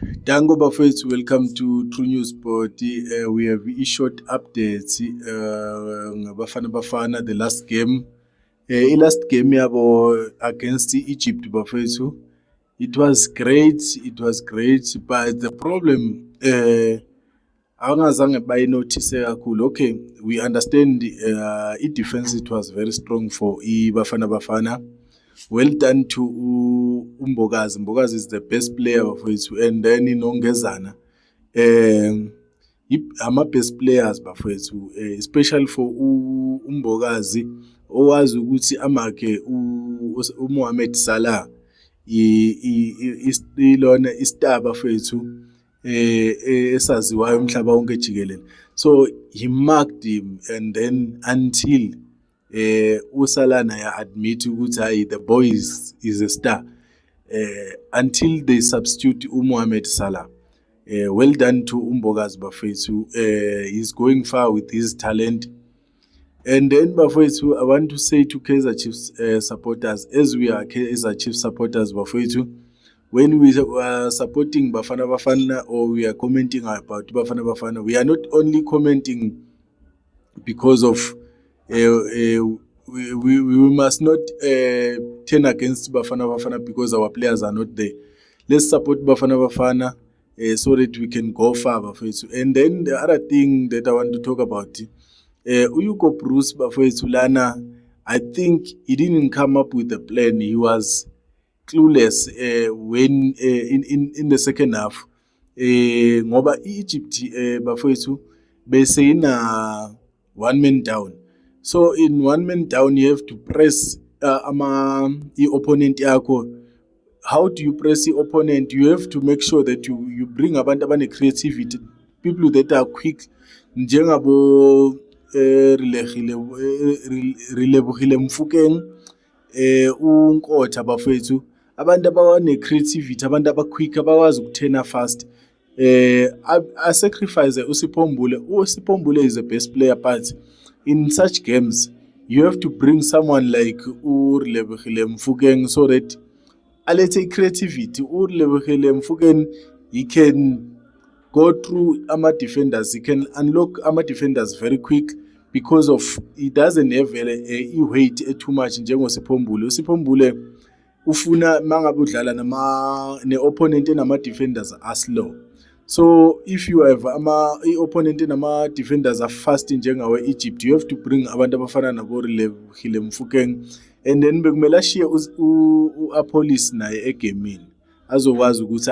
Dango bafethu, welcome to True News Sport. We have short updates ngabafana bafana the last game. Last game yabo against Egypt bafethu. It was great, but the problem awungazange bayinothise kakhulu. Okay, we understand defense it was very strong for Bafana Bafana. Well done to Mbogazi. Mbogazi is the best player bafethu, and then inongezana ama-best players bafethu, especially for Mbogazi owazi ukuthi amakhe uMohamed Salah ilona istar bafethu esaziwayo umhlaba wonke jikelele. So he marked him, and then until uSalah naye admit ukuthi the boy is a star, until they substitute Mohamed Salah. Well done to Mbogazi bafethu. He's going far with his talent. And then bafethu, I want to say to Kaizer Chiefs supporters, as we are Kaizer Chiefs supporters bafethu, when we are supporting Bafana Bafana or we are commenting about Bafana Bafana, we are not only commenting because of we must not turn against Bafana Bafana because our players are not there. Let's support Bafana Bafana so that we can go far bafethu. And then the other thing that I want to talk about, Hugo Broos bafethu lana, I think he didn't come up with a plan. He was clueless when in the second half. Ngoba Egypt bafethu bese ina one man down. So in one man down, you have to press the opponent yakho. How do you press the opponent? You have to make sure that you bring abantu abane creativity, people that are quick, njengabo Relebohile Mofokeng, uNkotha bafethu, abantu abane creativity, abantu abaquick abakwazi ukuthena fast. I sacrifice Usiphombule is the best player, but in such games you have to bring someone like Relebohile Mofokeng so that alethe creativity. Relebohile Mofokeng, he can go through defenders, he can unlock defenders very quick because of he doesn't have weight too much njengosiphombule. Usiphombule ufuna mangabe udlala ne-opponent enama-defenders are slow. So if you have opponent nama-defenders are fast njengawe Egypt, you have to bring abantu abafana nabo Relebohile Mofokeng, and then bekumele ashiye u-Apolis naye egamini azokwazi ukuthi